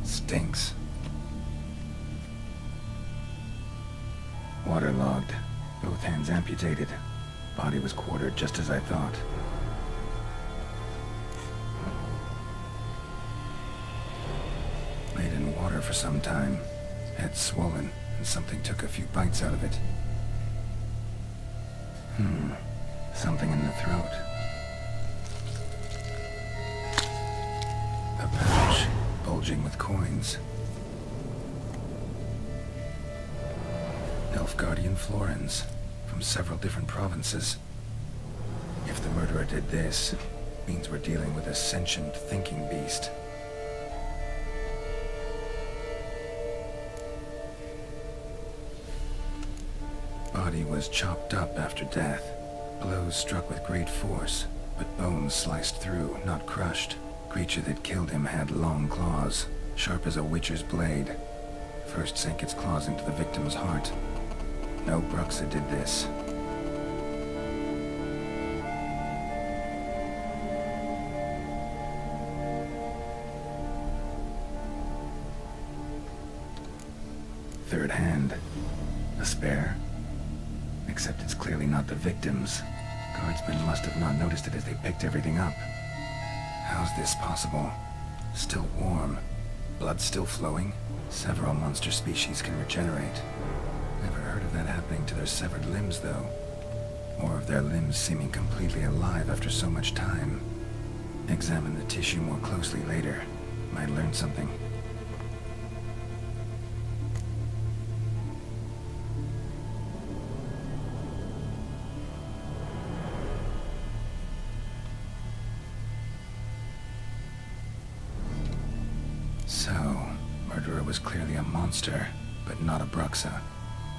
Stinks. Waterlogged. Both hands amputated. Body was quartered just as I thought. Laid in water for some time. Head swollen, and something took a few bites out of it. Something in the throat. A pouch, bulging with coins. Elfguardian florins, from several different provinces. If the murderer did this, means we're dealing with a sentient thinking beast. Body was chopped up after death. Blows struck with great force, but bones sliced through, not crushed. Creature that killed him had long claws, sharp as a witcher's blade. First sank its claws into the victim's heart. No Bruxa did this. Third hand. A spare. Except it's clearly not the victim's. Guardsmen must have not noticed it as they picked everything up. How's this possible? Still warm. Blood still flowing? Several monster species can regenerate. Never heard of that happening to their severed limbs, though. Or of their limbs seeming completely alive after so much time. Examine the tissue more closely later. Might learn something. So, murderer was clearly a monster, but not a Bruxa.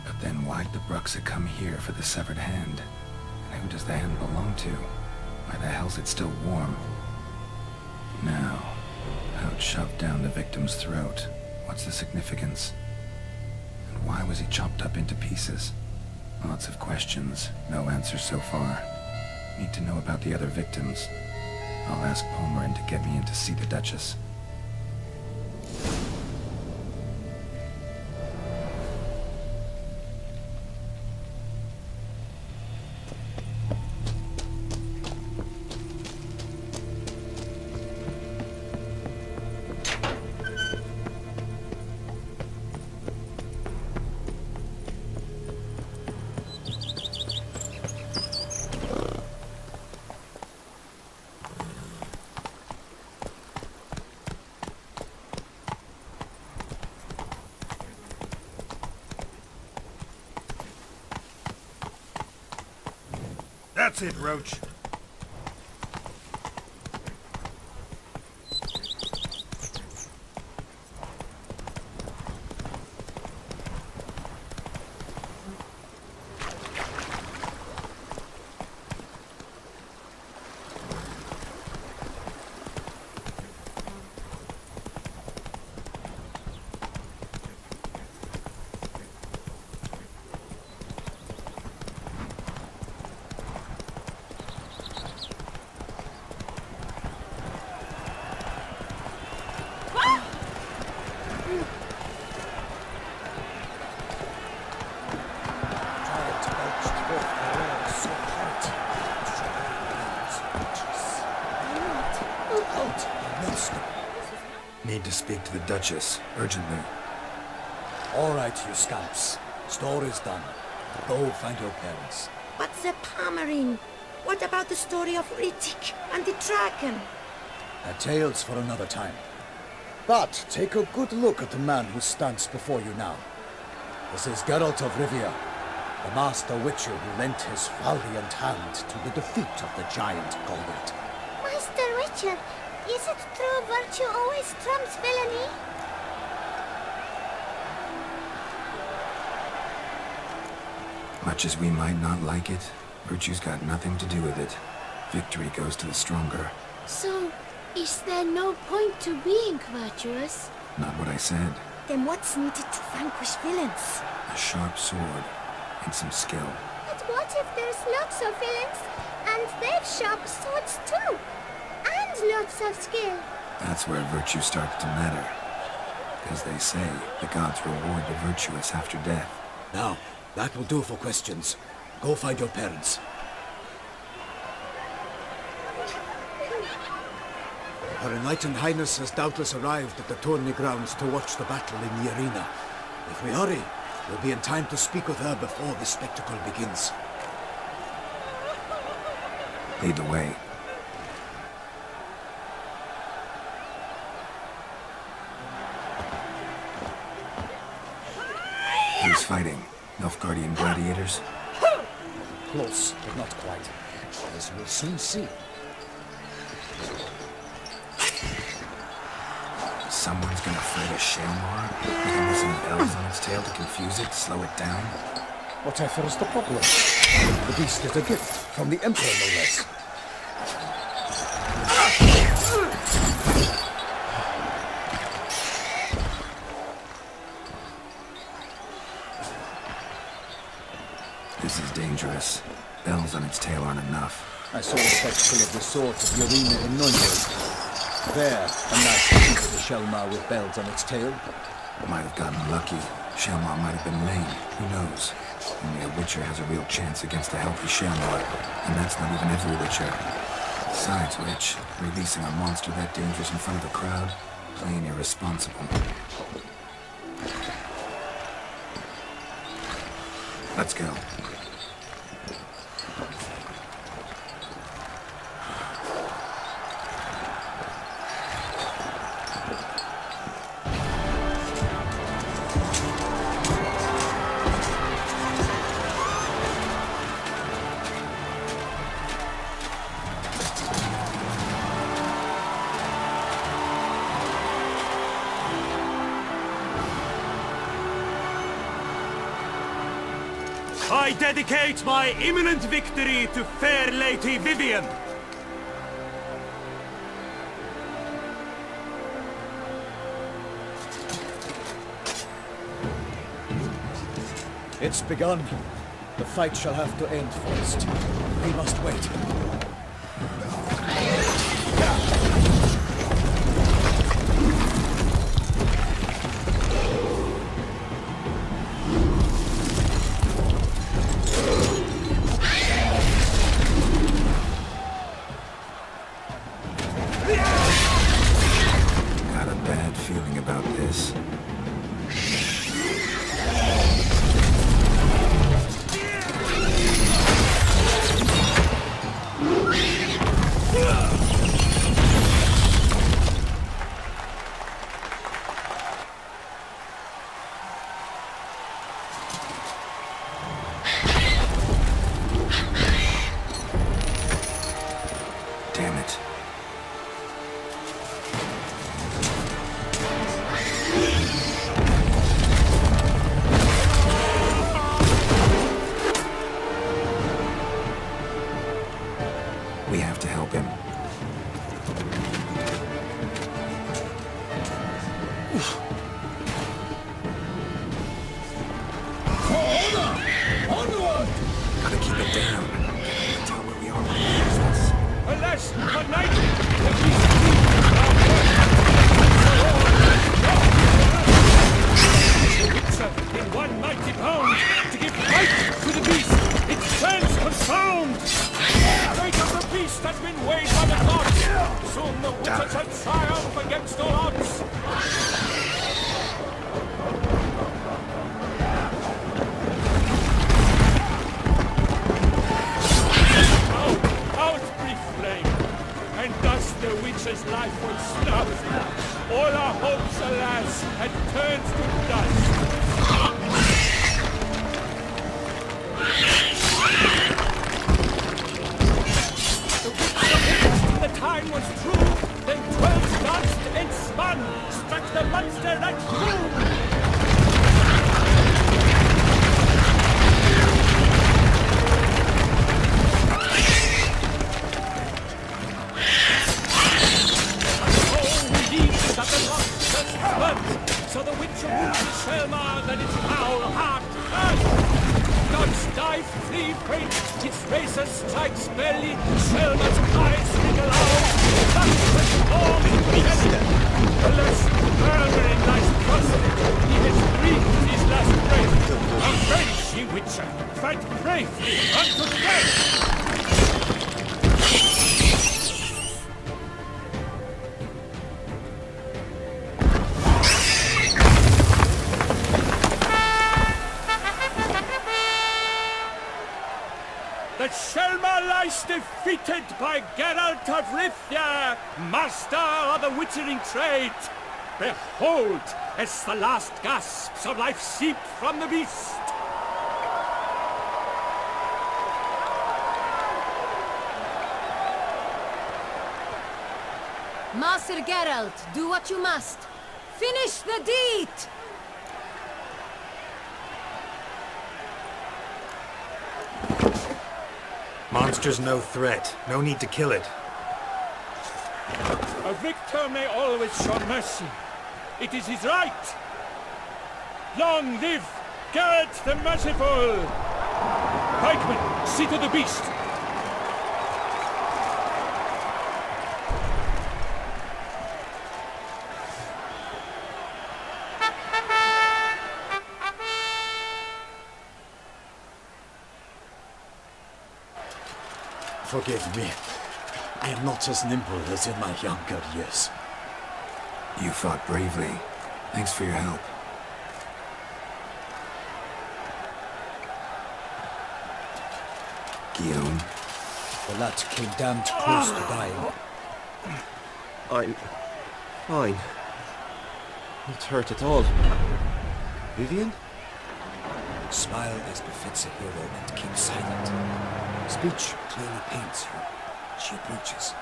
But then why'd the Bruxa come here for the severed hand? And who does the hand belong to? Why the hell's it still warm? Now, pouch shoved down the victim's throat. What's the significance? And why was he chopped up into pieces? Lots of questions, no answers so far. Need to know about the other victims. I'll ask Palmerin to get me in to see the Duchess. That's it, Roach. Need to speak to the Duchess, urgently. All right, you scamps. Story's done. Go find your parents. But Sir Palmerin, what about the story of Riddick and the dragon? Tales for another time. But take a good look at the man who stands before you now. This is Geralt of Rivia, the master witcher who lent his valiant hand to the defeat of the giant Golgott. Master Witcher, is it true virtue always trumps villainy? Much as we might not like it, virtue's got nothing to do with it. Victory goes to the stronger. So, is there no point to being virtuous? Not what I said. Then what's needed to vanquish villains? A sharp sword and some skill. But what if there's lots of villains and they've sharp swords too? And lots of skill? That's where virtue starts to matter. Because they say the gods reward the virtuous after death. Now, that will do for questions. Go find your parents. Her Enlightened Highness has doubtless arrived at the tourney grounds to watch the battle in the arena. If we hurry, we'll be in time to speak with her before the spectacle begins. Lead the way. Who's fighting? Nilfgaardian gladiators? Close, but not quite. As we'll soon see. Someone's gonna fight a Shalmar? With some bells on its tail to confuse it, slow it down? Whatever is the problem? The beast is a gift from the Emperor, no less. This is dangerous. Bells on its tail aren't enough. I saw the spectacle of the swords of the arena in Nuremberg. There, a knight defeated a Shalmar with bells on its tail. Might have gotten lucky. Shalmar might have been lame. Who knows? Only a Witcher has a real chance against a healthy Shalmar. And that's not even every Witcher. Besides which, releasing a monster that dangerous in front of a crowd, plain irresponsible. Let's go. I dedicate my imminent victory to fair Lady Vivian. It's begun. The fight shall have to end first. We must wait. Got a bad feeling about this. Damn it. We have to help him. Gotta keep it down. Can't tell where we are when he hears us. Alas, good night. The beast in one mighty bound to give light to the beast. Its sense confound. The fate of the beast has been weighed by the gods. Soon the witcher shall triumph against all odds. Out, brief flame, and thus the witch's life will snuff. All our hope lass had turned to dust. The time was true, then 12 danced and spun, struck the monster right through. So the witcher wounded Selma, then its foul heart burst. Dodge, dive, flee, faint, its razor strikes belly, Selma's eyes wriggle out, that was all in belly. Alas, murmuring lies prostrate, he has breathed his last breath. Avenge, ye witcher, fight bravely unto death! Selma lies defeated by Geralt of Rivia, master of the witchering trade. Behold, as the last gasps of life seep from the beast. Master Geralt, do what you must. Finish the deed! Monster's no threat. No need to kill it. A victor may always show mercy. It is his right. Long live Geralt the Merciful! Pikemen, see to the beast! Forgive me. I am not as nimble as in my younger years. You fought bravely. Thanks for your help. Guillaume. The lad came damned close to dying. I'm fine. Not hurt at all. Vivian? Smile as befits a hero and keep silent. Speech clearly paints her. She approaches.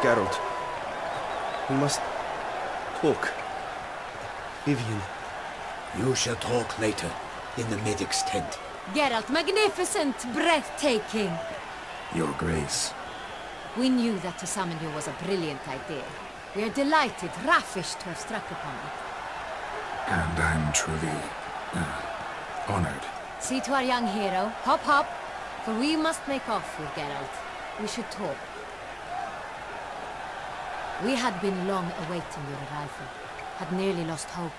Geralt. We must talk. Vivian. You shall talk later, in the medic's tent. Geralt, magnificent, breathtaking. Your Grace. We knew that to summon you was a brilliant idea. We are delighted, ravished to have struck upon it. And I'm truly honored. See to our young hero. Hop, hop. For we must make off with Geralt. We should talk. We had been long awaiting your arrival. Had nearly lost hope.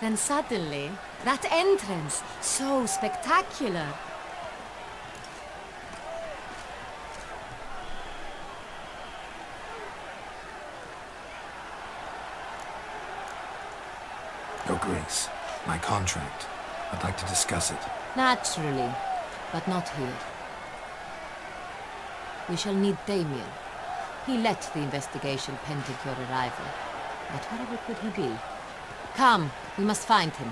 Then suddenly, that entrance, so spectacular. Your Grace, my contract. I'd like to discuss it. Naturally, but not here. We shall need Damien. He led the investigation pending your arrival. But wherever could he be? Come, we must find him.